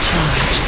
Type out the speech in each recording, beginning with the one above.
charge.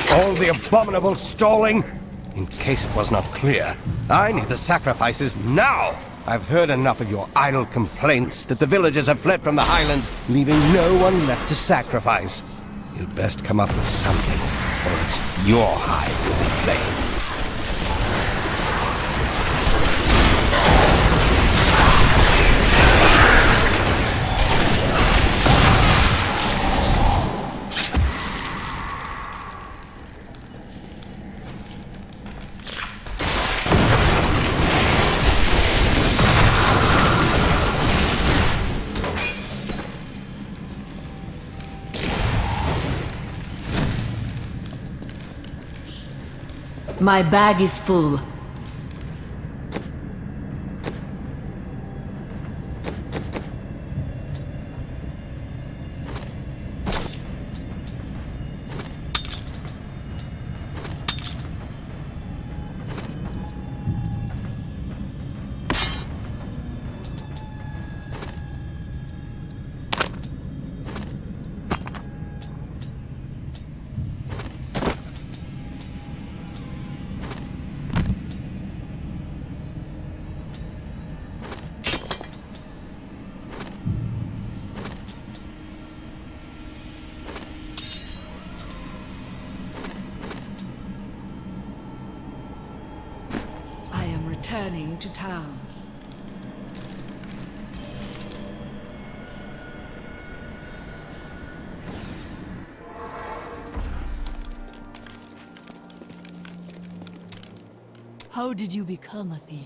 All the abominable stalling? In case it was not clear, I need the sacrifices now! I've heard enough of your idle complaints that the villagers have fled from the highlands, leaving no one left to sacrifice. You'd best come up with something, or it's your hide will be flamed. My bag is full. Returning to town. How did you become a thief?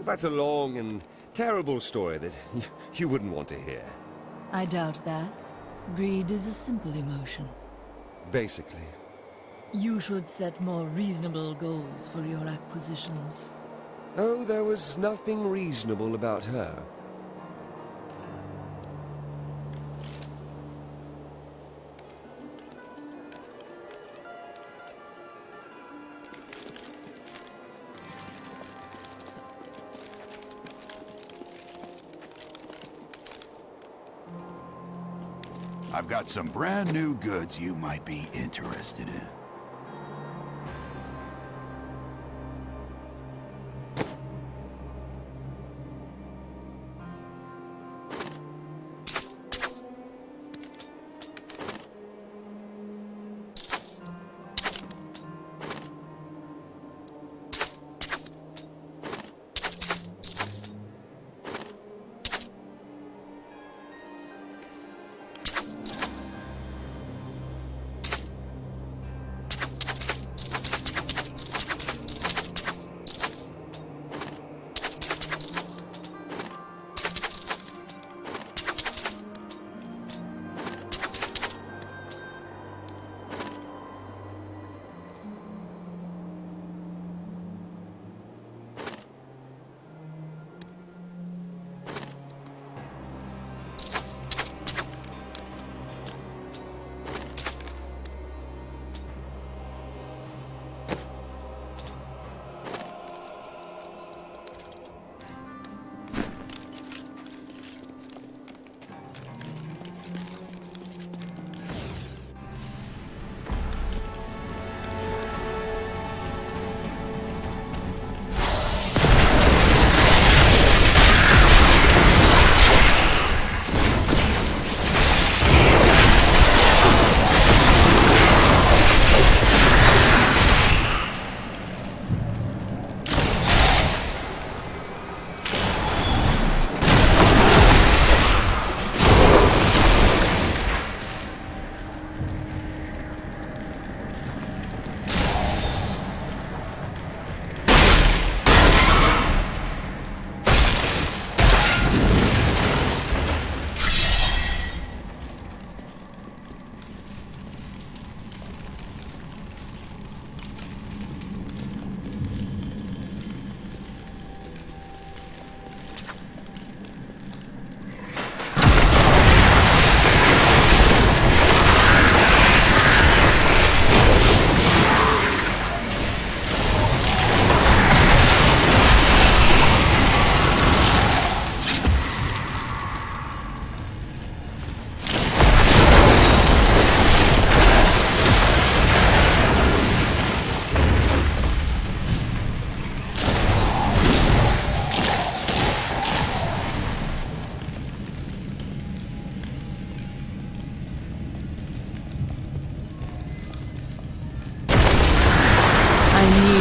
That's a long and terrible story that you wouldn't want to hear. I doubt that. Greed is a simple emotion. Basically. You should set more reasonable goals for your acquisitions. Oh, there was nothing reasonable about her. I've got some brand new goods you might be interested in.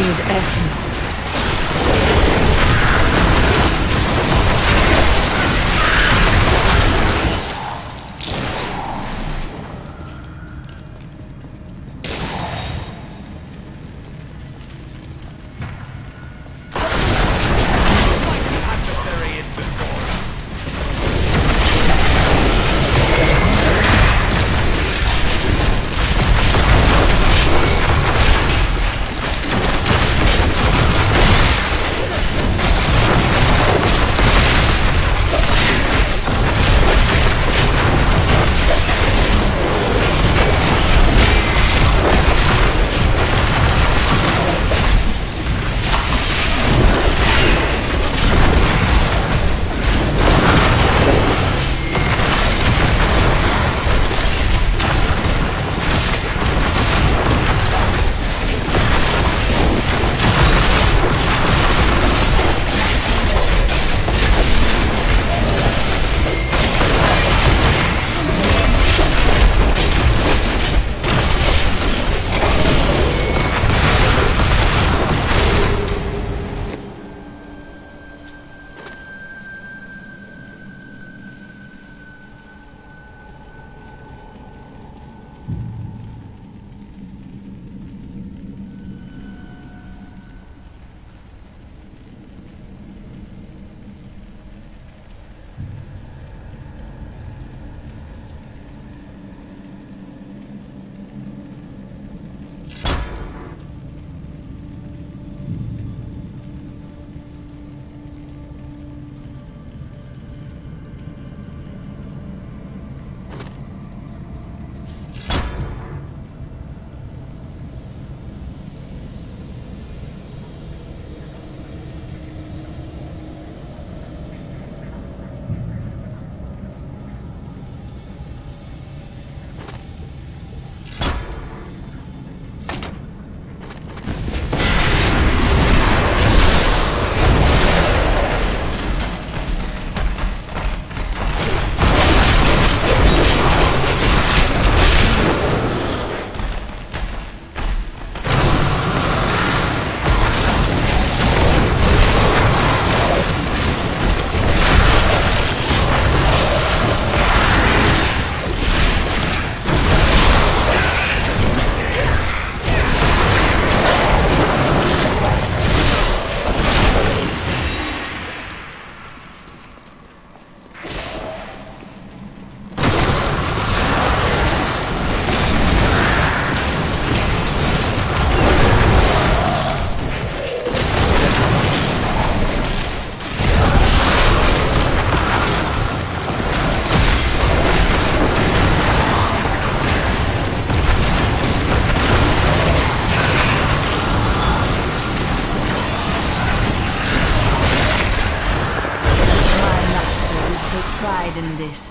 need essence. In this.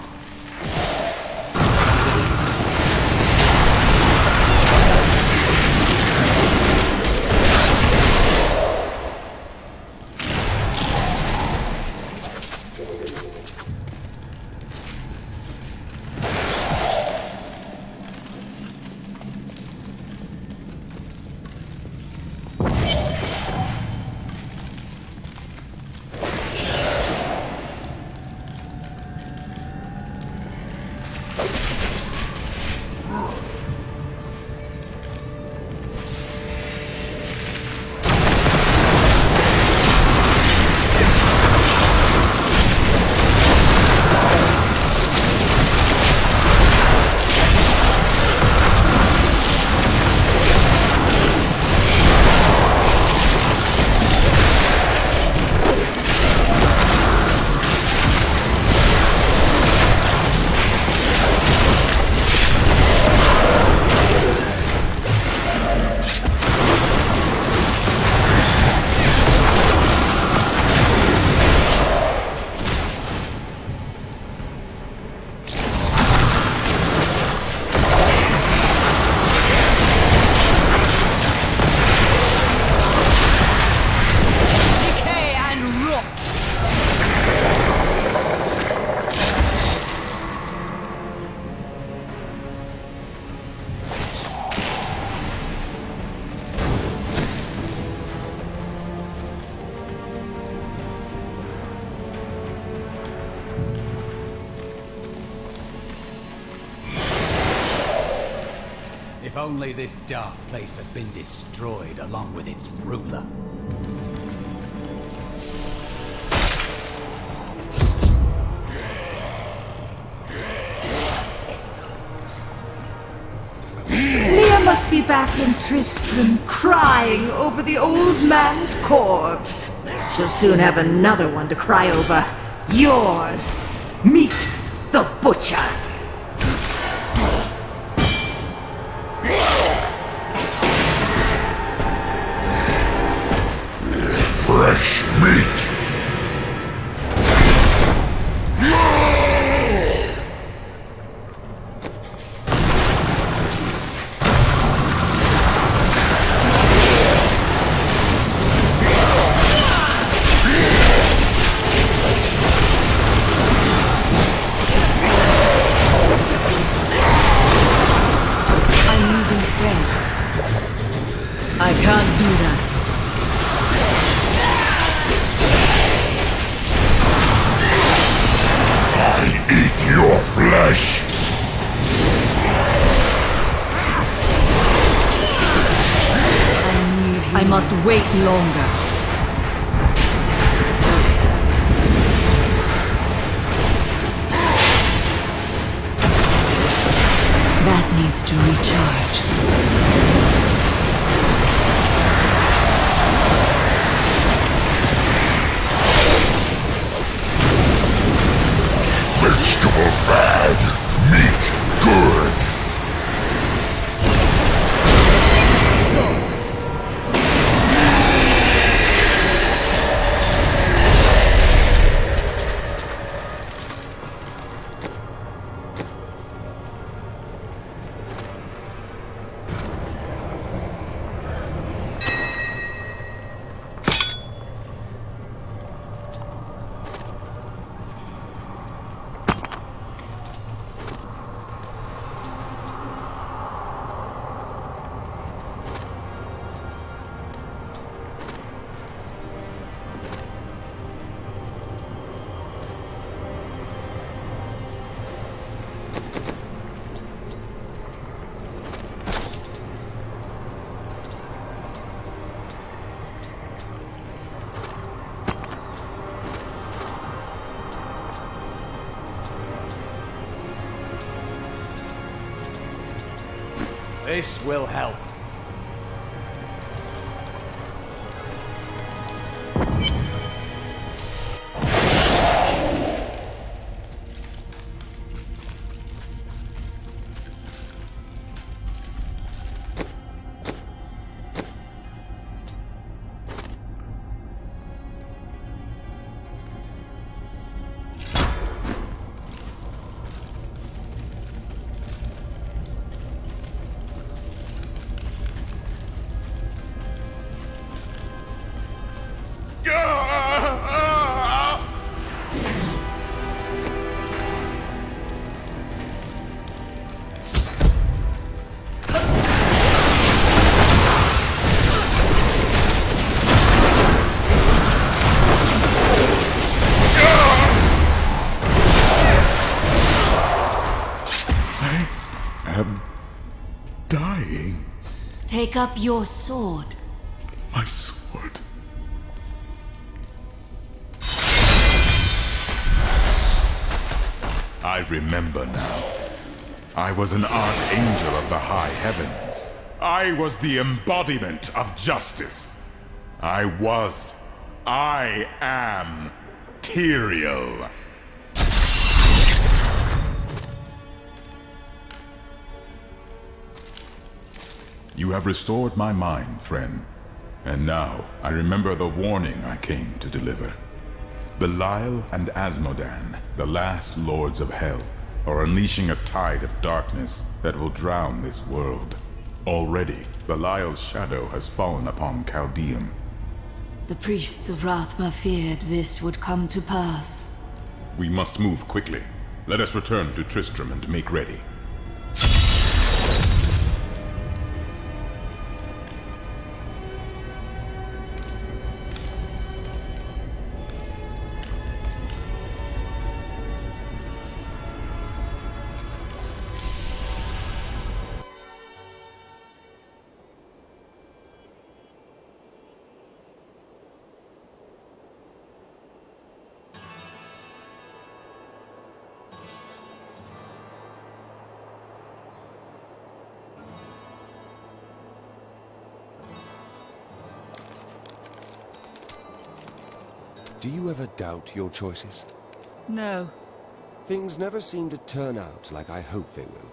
If only this dark place had been destroyed along with its ruler. Leah must be back in Tristram, crying over the old man's corpse. She'll soon have another one to cry over. Yours. Meet the butcher. Fresh meat! I can't do that. I eat your flesh! I must wait longer. That needs to recharge. Vegetable bad, meat good. This will help. Dying? Take up your sword. My sword. I remember now. I was an archangel of the high heavens. I was the embodiment of justice. I am Tyrael. You have restored my mind, friend. And now, I remember the warning I came to deliver. Belial and Asmodan, the last lords of hell, are unleashing a tide of darkness that will drown this world. Already, Belial's shadow has fallen upon Chaldeum. The priests of Rathma feared this would come to pass. We must move quickly. Let us return to Tristram and make ready. Do you ever doubt your choices? No. Things never seem to turn out like I hope they will.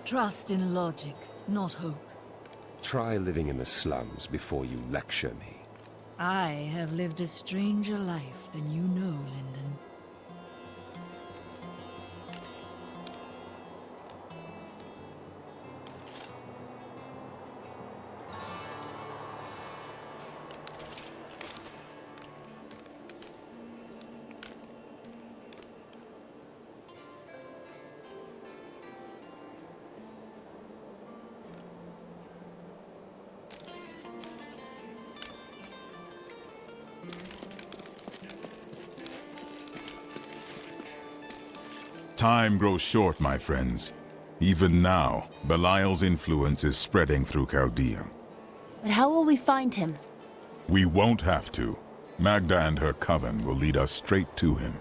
Trust in logic, not hope. Try living in the slums before you lecture me. I have lived a stranger life than you know, Lyndon. Time grows short, my friends. Even now, Belial's influence is spreading through Chaldeum. But how will we find him? We won't have to. Magda and her coven will lead us straight to him.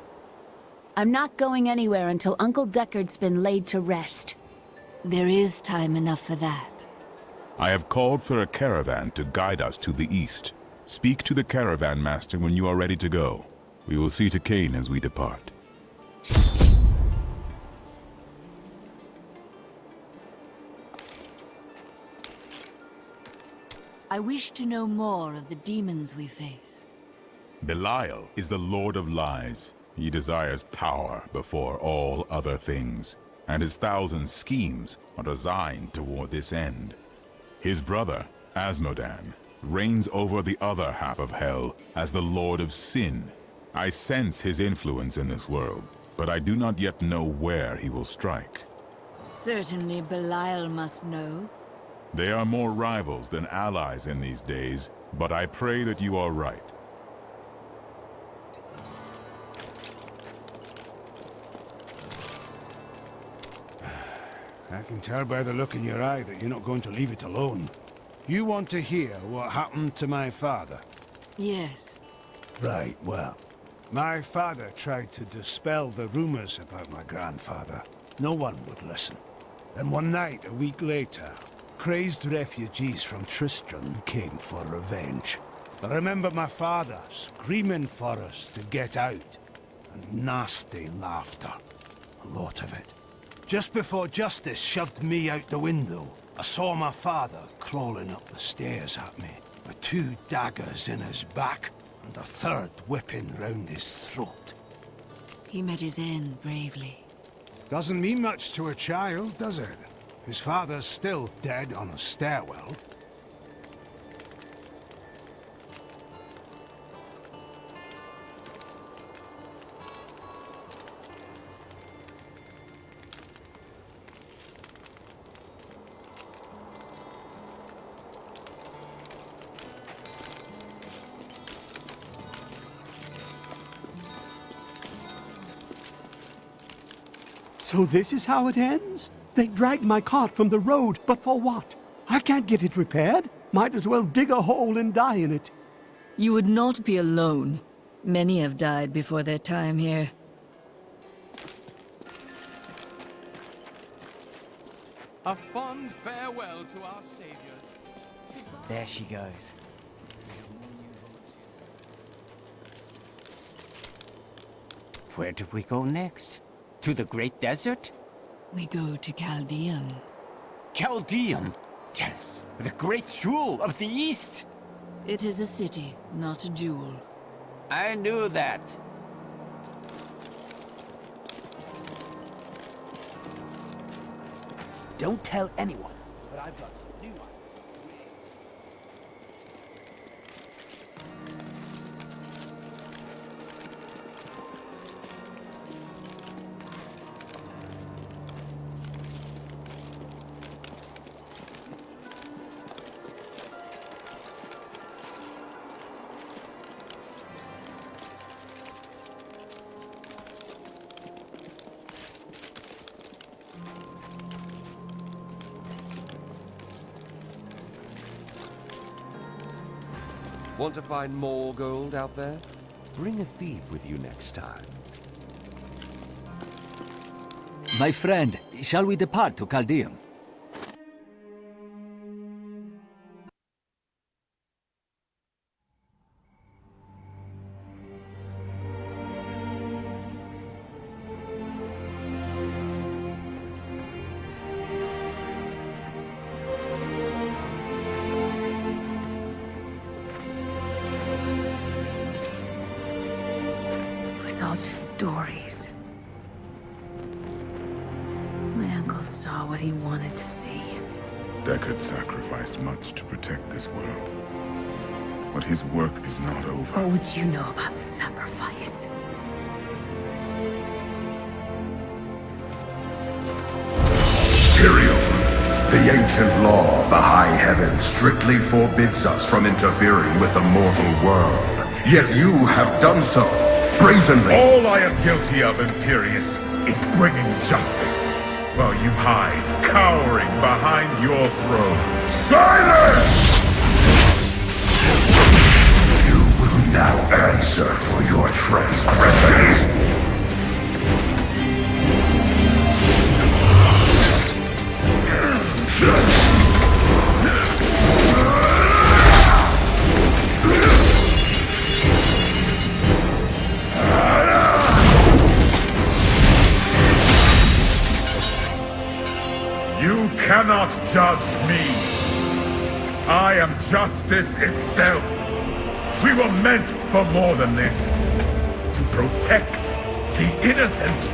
I'm not going anywhere until Uncle Deckard's been laid to rest. There is time enough for that. I have called for a caravan to guide us to the east. Speak to the caravan master when you are ready to go. We will see to Cain as we depart. I wish to know more of the demons we face. Belial is the Lord of Lies. He desires power before all other things, and his thousand schemes are designed toward this end. His brother, Asmodan, reigns over the other half of Hell as the Lord of Sin. I sense his influence in this world, but I do not yet know where he will strike. Certainly Belial must know. They are more rivals than allies in these days, but I pray that you are right. I can tell by the look in your eye that you're not going to leave it alone. You want to hear what happened to my father? Yes. Right, well, my father tried to dispel the rumors about my grandfather. No one would listen. Then one night, a week later, crazed refugees from Tristram came for revenge. I remember my father screaming for us to get out, and nasty laughter. A lot of it. Just before Justice shoved me out the window, I saw my father crawling up the stairs at me, with 2 daggers in his back, and a 3rd whipping round his throat. He met his end bravely. Doesn't mean much to a child, does it? His father's still dead on a stairwell. So this is how it ends? They dragged my cart from the road, but for what? I can't get it repaired. Might as well dig a hole and die in it. You would not be alone. Many have died before their time here. A fond farewell to our saviors. There she goes. Where do we go next? To the Great Desert? We go to Chaldeum. Chaldeum! Yes, the great jewel of the East! It is a city, not a jewel. I knew that. Don't tell anyone, but I've got some new ones. Want to find more gold out there? Bring a thief with you next time. My friend, shall we depart to Chaldeum? stories. My uncle saw what he wanted to see. Deckard sacrificed much to protect this world. But his work is not over. What would you know about sacrifice? Tyrael, the ancient law of the high heaven strictly forbids us from interfering with the mortal world. Yet you have done so, brazenly. All I am guilty of, Imperius, is bringing justice, while you hide, cowering behind your throne. Silence! You will now answer for your transgressions. You cannot judge me. I am justice itself. We were meant for more than this. To protect the innocent.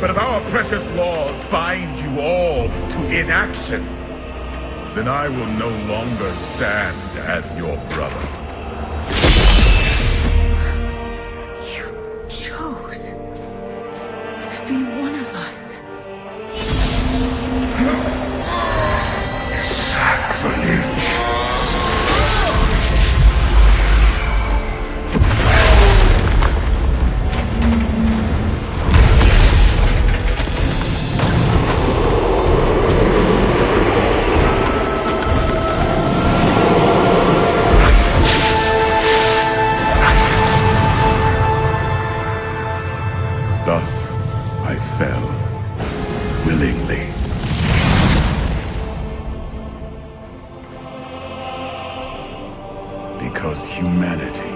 But if our precious laws bind you all to inaction, then I will no longer stand as your brother. You chose to be one of us. Sacrilege. Thus, I fell, willingly. Because humanity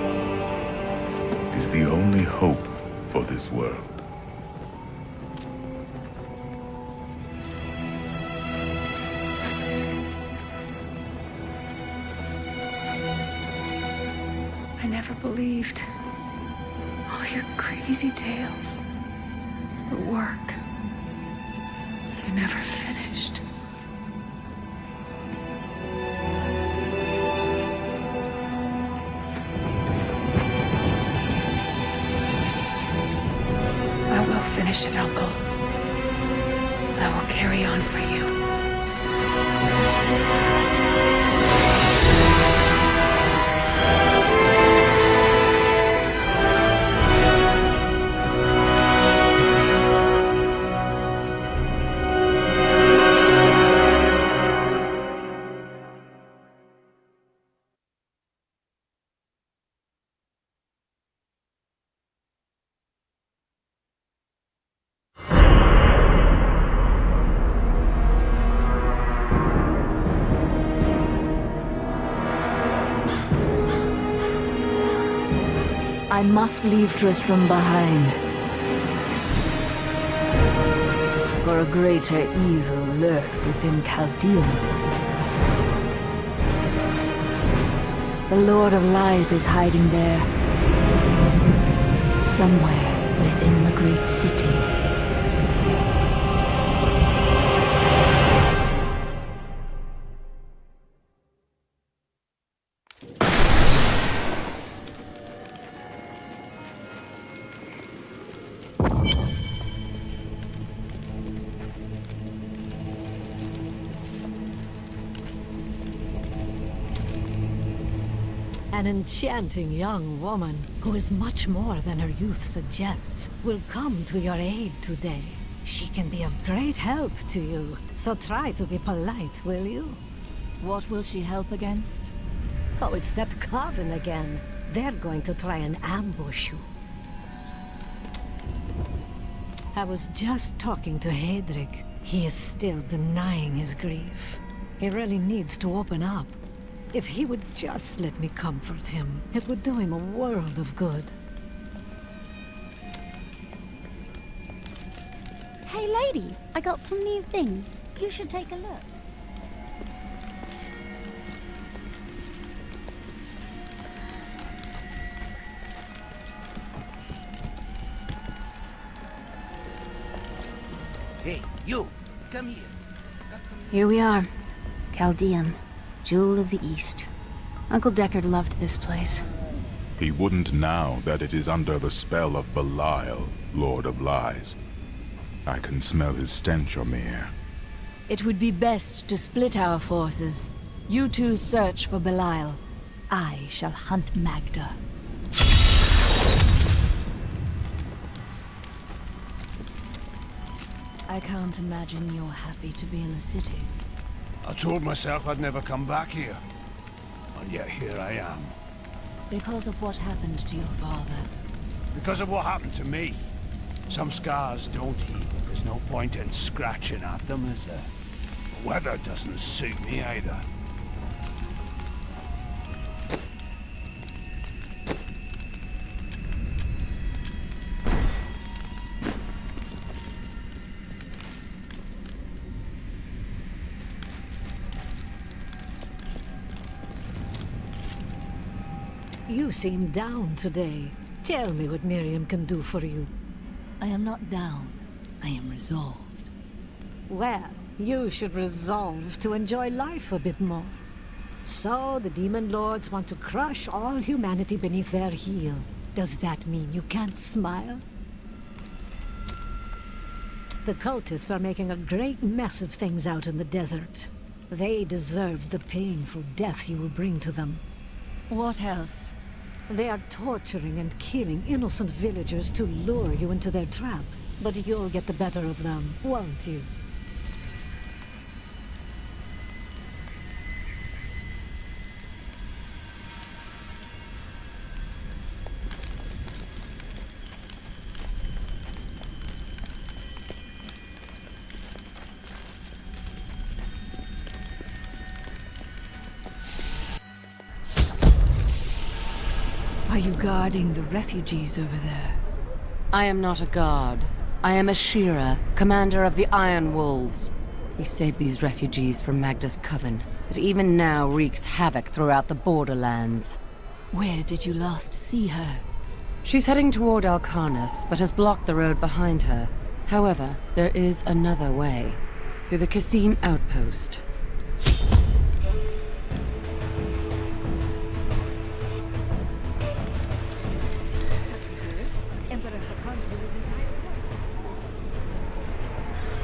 is the only hope for this world. I never believed all your crazy tales. The work you never finished. I will finish it, Uncle. I will carry on for you. I must leave Tristram behind. For a greater evil lurks within Chaldean. The Lord of Lies is hiding there. Somewhere within the great city. An enchanting young woman, who is much more than her youth suggests, will come to your aid today. She can be of great help to you, so try to be polite, will you? What will she help against? Oh, it's that coven again. They're going to try and ambush you. I was just talking to Hedrick. He is still denying his grief. He really needs to open up. If he would just let me comfort him, it would do him a world of good. Hey lady, I got some new things. You should take a look. You, come here. Here we are. Chaldeum, Jewel of the East. Uncle Deckard loved this place. He wouldn't now that it is under the spell of Belial, Lord of Lies. I can smell his stench, Omir. It would be best to split our forces. You two search for Belial. I shall hunt Magda. I can't imagine you're happy to be in the city. I told myself I'd never come back here. And yet here I am. Because of what happened to your father. Because of what happened to me. Some scars don't heal, but there's no point in scratching at them, is there? The weather doesn't suit me either. You seem down today. Tell me what Miriam can do for you. I am not down. I am resolved. Well, you should resolve to enjoy life a bit more. So, the Demon Lords want to crush all humanity beneath their heel. Does that mean you can't smile? The cultists are making a great mess of things out in the desert. They deserve the painful death you will bring to them. What else? They are torturing and killing innocent villagers to lure you into their trap. But you'll get the better of them, won't you? Are you guarding the refugees over there? I am not a guard. I am a Shira, commander of the Iron Wolves. We saved these refugees from Magda's coven, but even now wreaks havoc throughout the borderlands. Where did you last see her? She's heading toward Alcarnus, but has blocked the road behind her. However, there is another way. Through the Kasim outpost.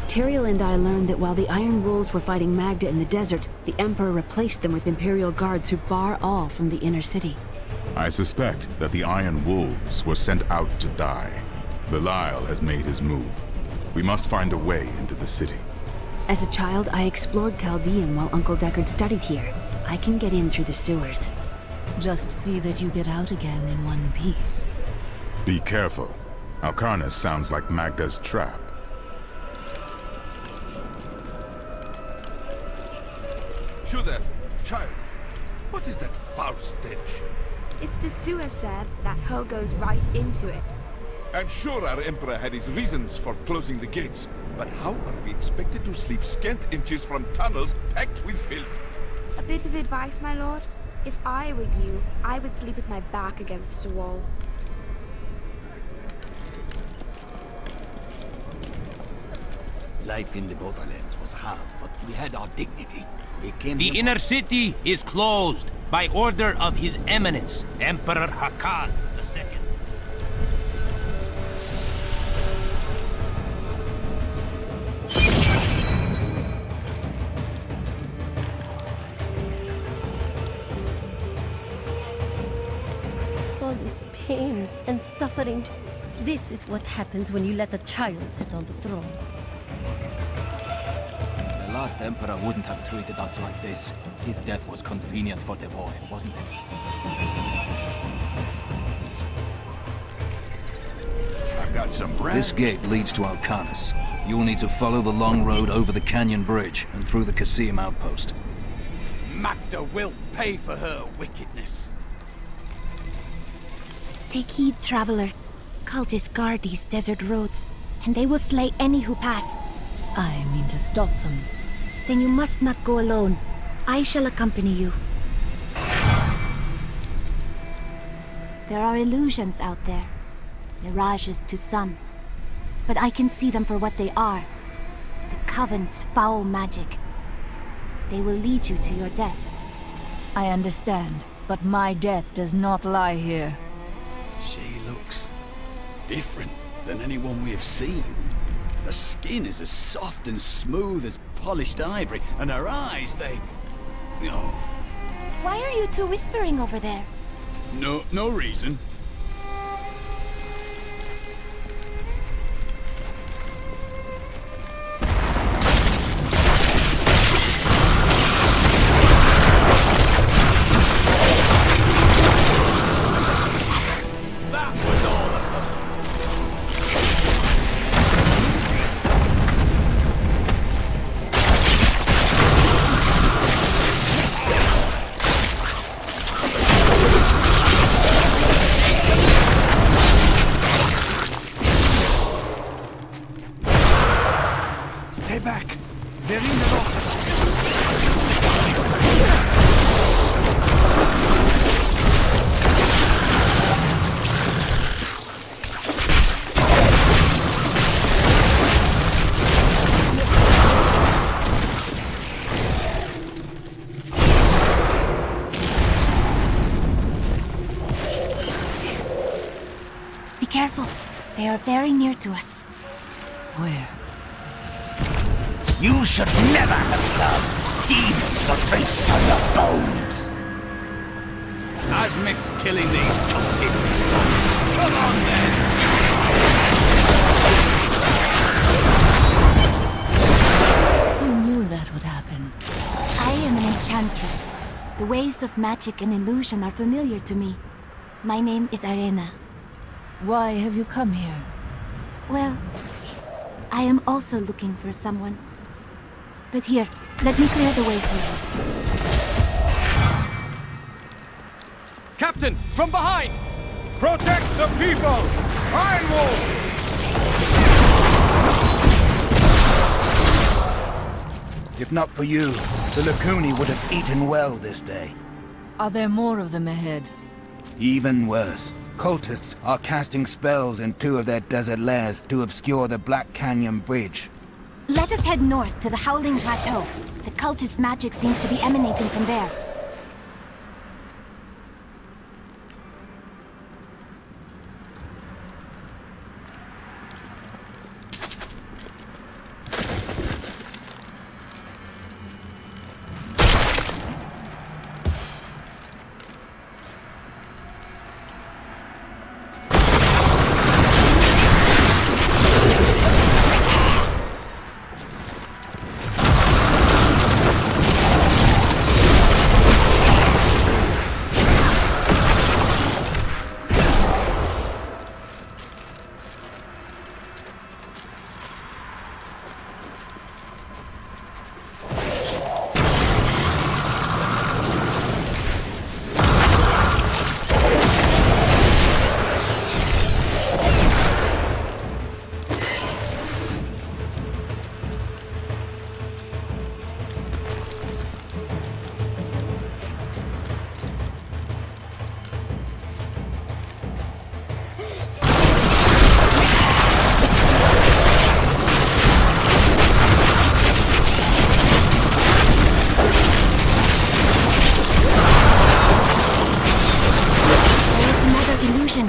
Tyrael and I learned that while the Iron Wolves were fighting Magda in the desert, the Emperor replaced them with Imperial guards who bar all from the inner city. I suspect that the Iron Wolves were sent out to die. Belial has made his move. We must find a way into the city. As a child, I explored Chaldeum while Uncle Deckard studied here. I can get in through the sewers. Just see that you get out again in one piece. Be careful. Alcarnus sounds like Magda's trap. Shudder, child, what is that foul stench? It's the sewer, sir. That hole goes right into it. I'm sure our Emperor had his reasons for closing the gates, but how are we expected to sleep scant inches from tunnels packed with filth? A bit of advice, my lord. If I were you, I would sleep with my back against a wall. Life in the borderlands was hard, but we had our dignity. The inner city is closed by order of His Eminence, Emperor Hakan II. All this pain and suffering. This is what happens when you let a child sit on the throne. The last Emperor wouldn't have treated us like this. His death was convenient for the boy, wasn't it? I've got some bread. This gate leads to Alcarnus. You will need to follow the long road over the canyon bridge and through the Kasim outpost. Magda will pay for her wickedness. Take heed, traveler. Cultists guard these desert roads, and they will slay any who pass. I mean to stop them. Then you must not go alone. I shall accompany you. There are illusions out there. Mirages to some. But I can see them for what they are. The Coven's foul magic. They will lead you to your death. I understand, but my death does not lie here. She looks different than anyone we have seen. Her skin is as soft and smooth as polished ivory, and her eyes, they... Oh, Why are you two whispering over there? no reason. Stay back. They're in the lock. Be careful. They are very near to us. Where? You should never have loved demons to feast on your bones. I've missed killing these cultists. Come on then! Who knew that would happen? I am an enchantress. The ways of magic and illusion are familiar to me. My name is Arena. Why have you come here? Well, I am also looking for someone. But here, let me clear the way for you. Captain, from behind! Protect the people! Iron Wolf! If not for you, the Lacuni would have eaten well this day. Are there more of them ahead? Even worse. Cultists are casting spells in 2 of their desert lairs to obscure the Black Canyon Bridge. Let us head north to the Howling Plateau. The cultist magic seems to be emanating from there.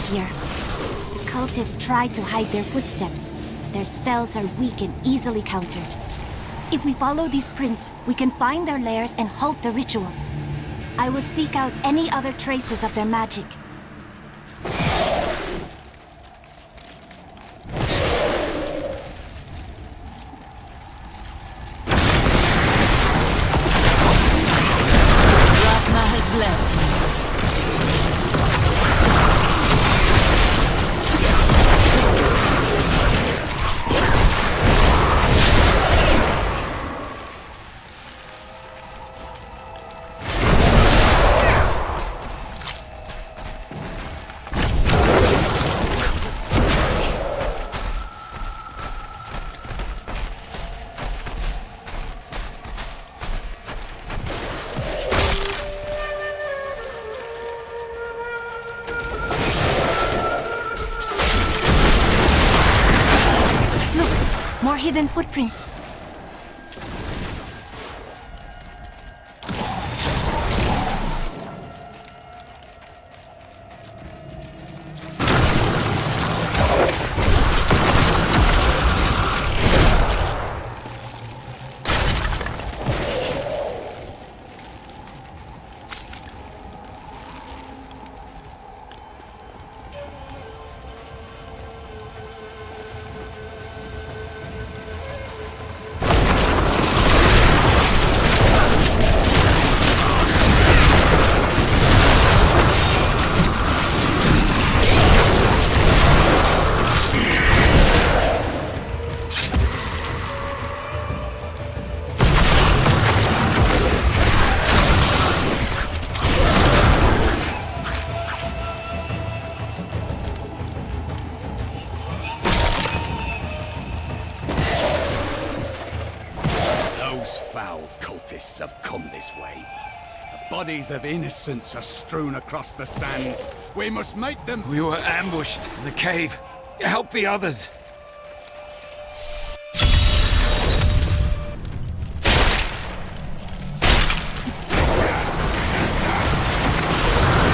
Here. The cultists try to hide their footsteps. Their spells are weak and easily countered. If we follow these prints, we can find their lairs and halt the rituals. I will seek out any other traces of their magic. Ratna has blessed me. More hidden footprints. have come this way. The bodies of innocents are strewn across the sands. We must make them... We were ambushed in the cave. Help the others.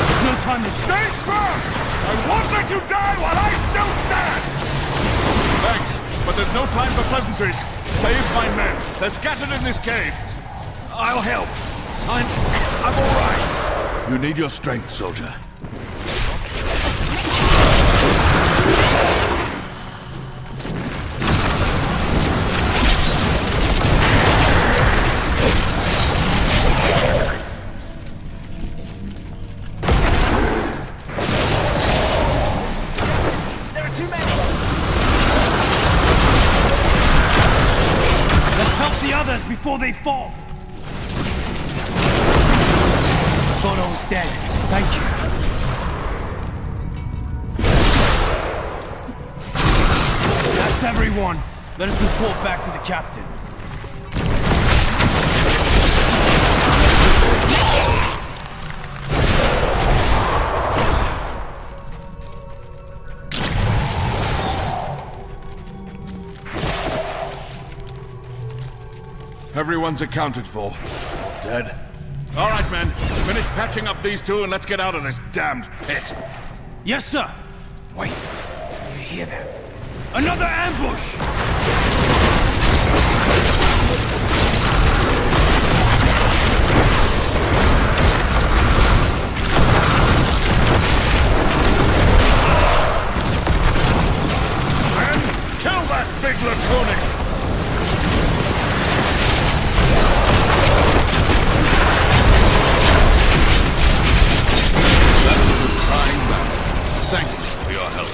There's no time to stay firm! I won't let you die while I still stand! Thanks, but there's no time for pleasantries. Save my men. They're scattered in this cave. I'll help. I'm all right. You need your strength, soldier. There are too many. Let's help the others before they fall. Thought I was dead. Thank you. That's everyone. Let us report back to the captain. Everyone's accounted for. Dead. All right, men. Finish patching up these two and let's get out of this damned pit. Yes, sir. Wait. You hear that? Another ambush! Men, kill that big laconic! Thank you for your help.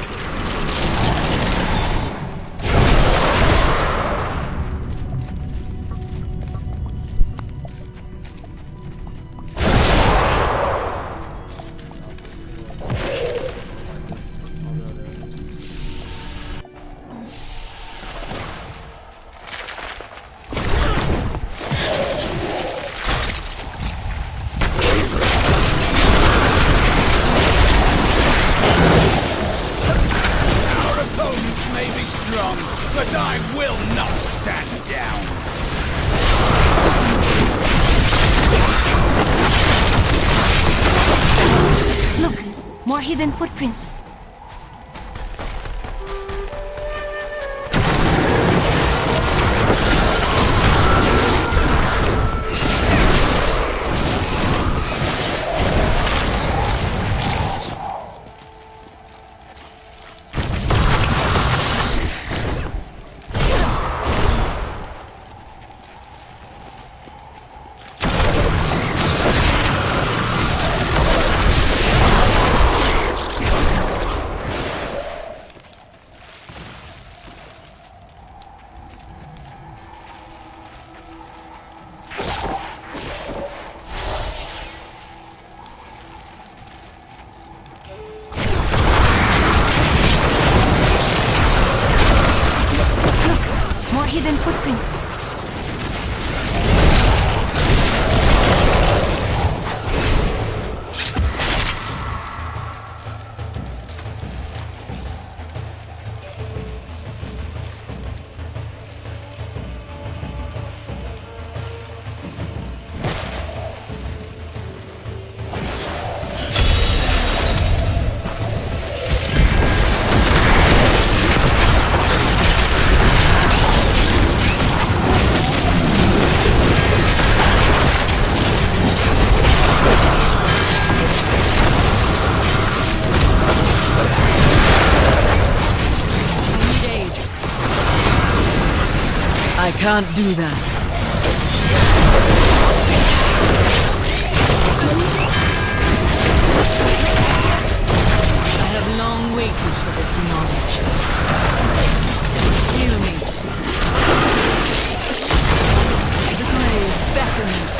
But I will not stand down! Look, more hidden footprints. Hidden footprints. I can't do that. I have long waited for this knowledge. Heal me. The grave beckons.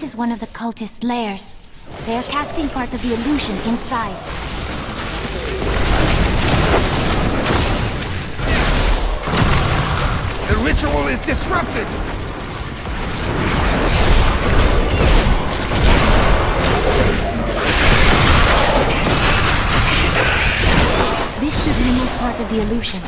This is one of the cultist's lairs. They are casting part of the illusion inside. The ritual is disrupted! This should remove part of the illusion.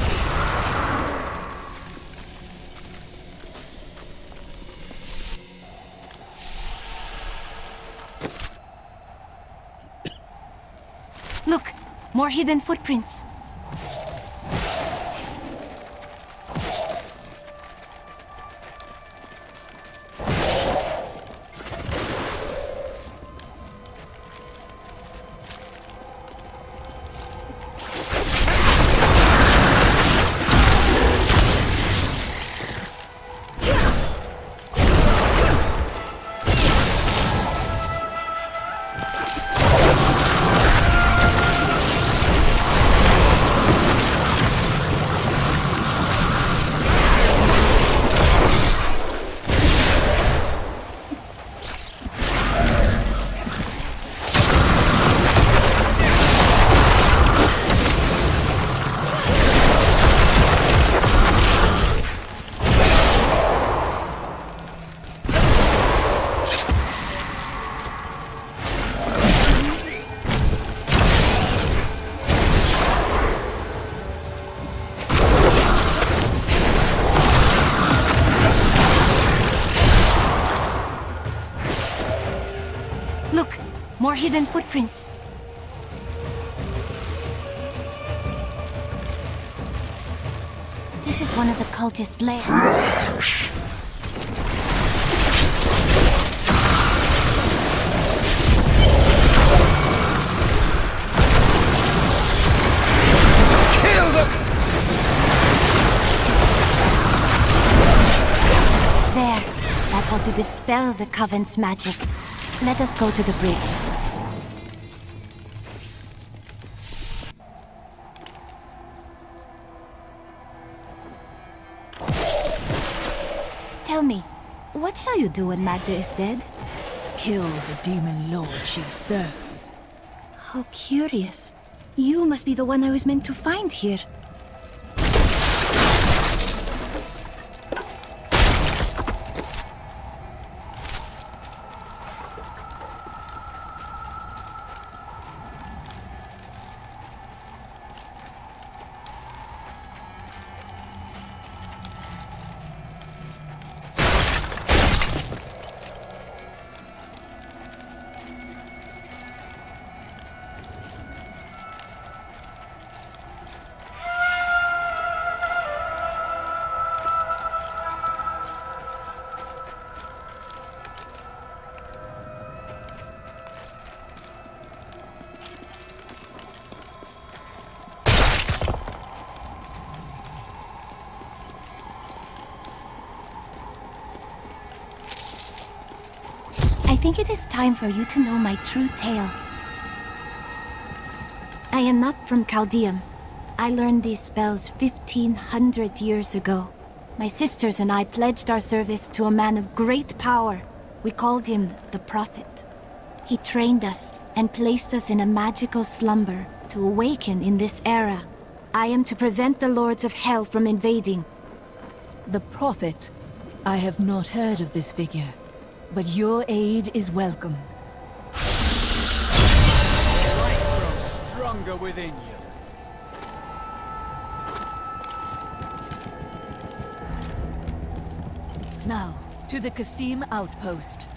Look! More hidden footprints. More hidden footprints. This is one of the cultist's lairs. Kill them! There. That ought to dispel the Coven's magic. Let us go to the bridge. Tell me, what shall you do when Magda is dead? Kill the demon lord she serves. How curious. You must be the one I was meant to find here. I think it is time for you to know my true tale. I am not from Chaldeum. I learned these spells 1,500 years ago. My sisters and I pledged our service to a man of great power. We called him the Prophet. He trained us and placed us in a magical slumber to awaken in this era. I am to prevent the Lords of Hell from invading. The Prophet? I have not heard of this figure, but your aid is welcome. Light grows stronger within you. Now, to the Qasim outpost.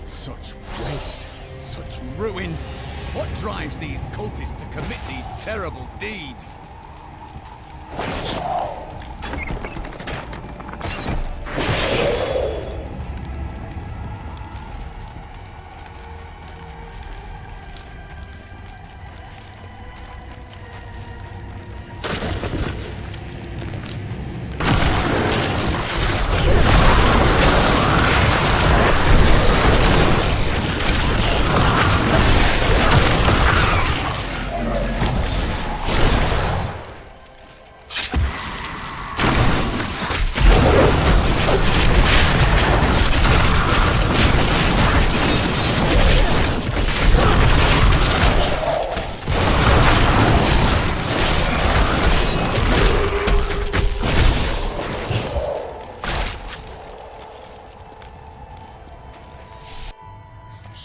Such waste, such ruin. What drives these cultists to commit these terrible deeds?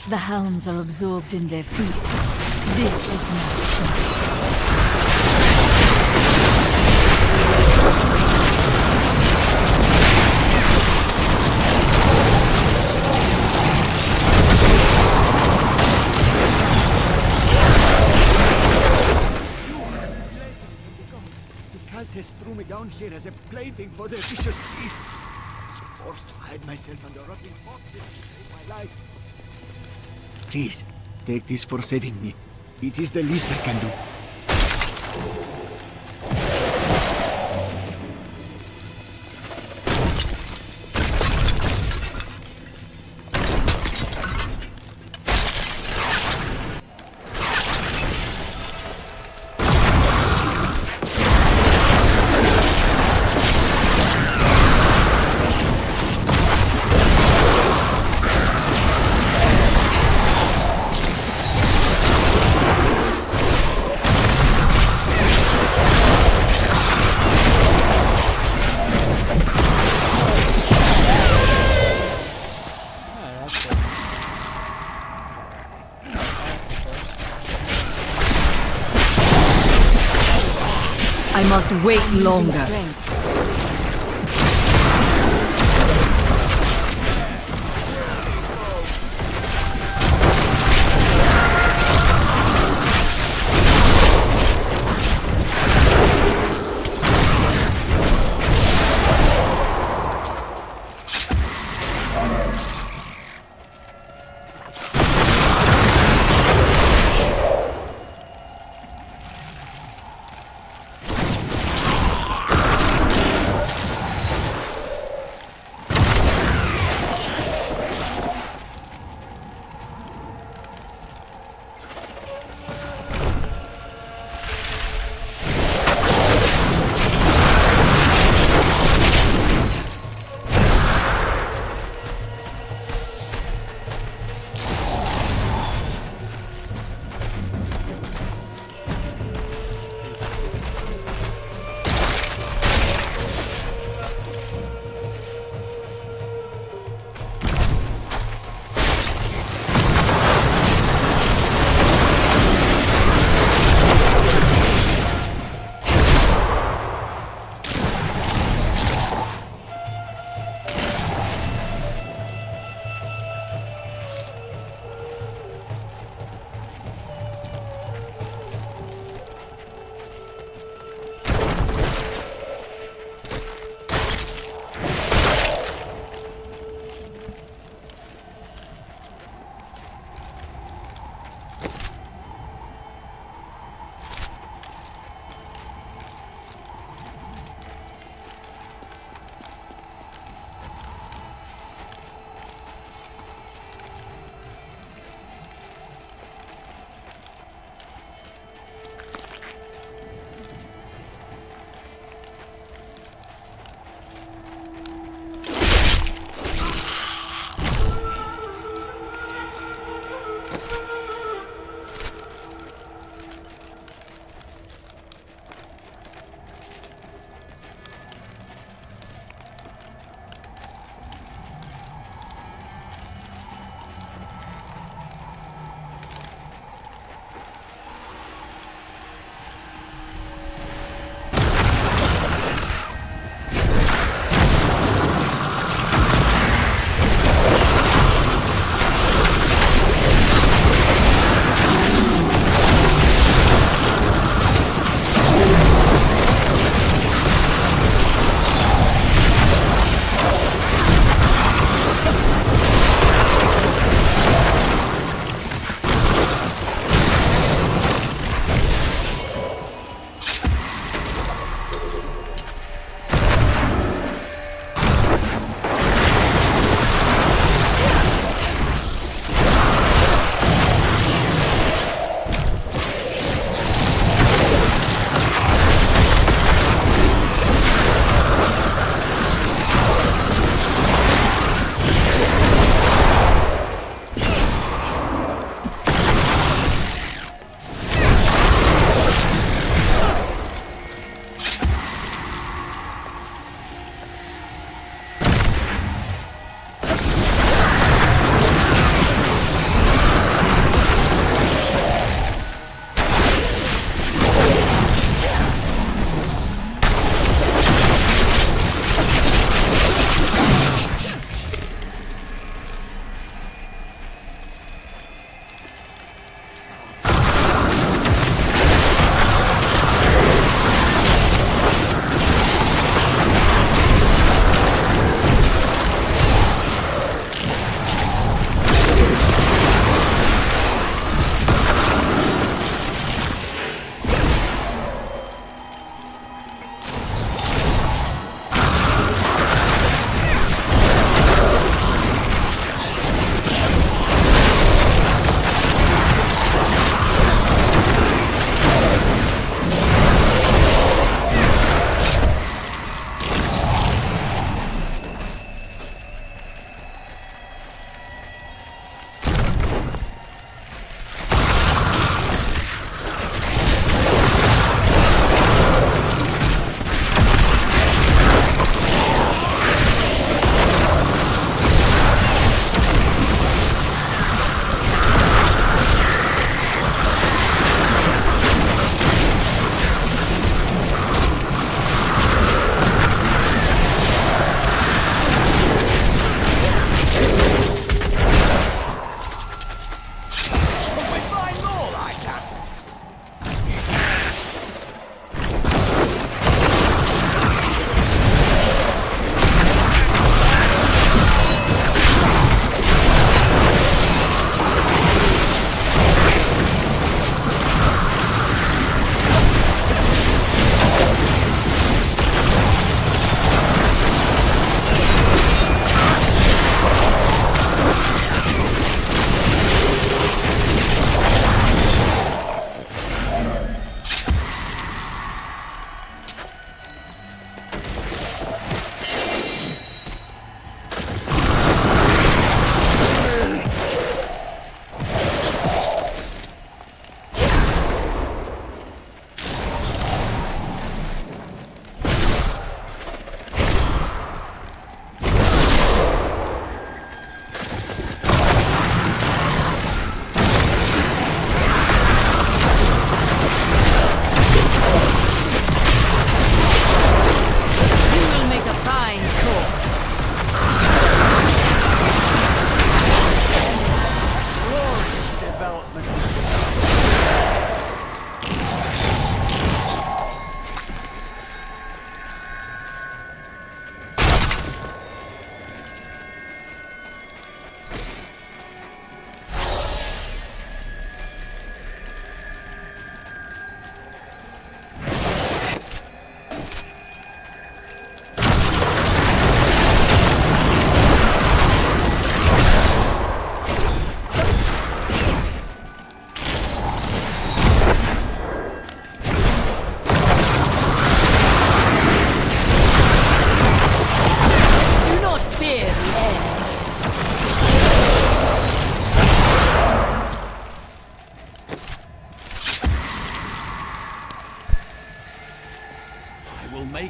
The hounds are absorbed in their feast. This is not choice. The cultists threw me down here as a plaything for their vicious feast. I was forced to hide myself under rotting corpses to save my life. Please, take this for saving me. It is the least I can do. I must wait longer.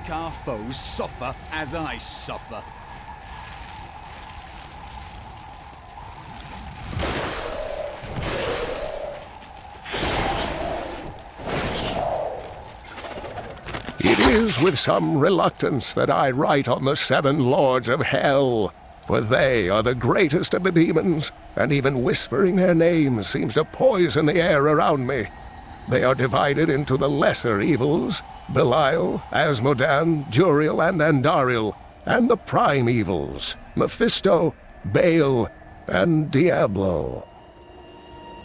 make our foes suffer as I suffer. It is with some reluctance that I write on the 7 lords of hell, for they are the greatest of the demons, and even whispering their names seems to poison the air around me. They are divided into the lesser evils, Belial, Asmodan, Juriel, and Andariel, and the prime evils, Mephisto, Baal, and Diablo.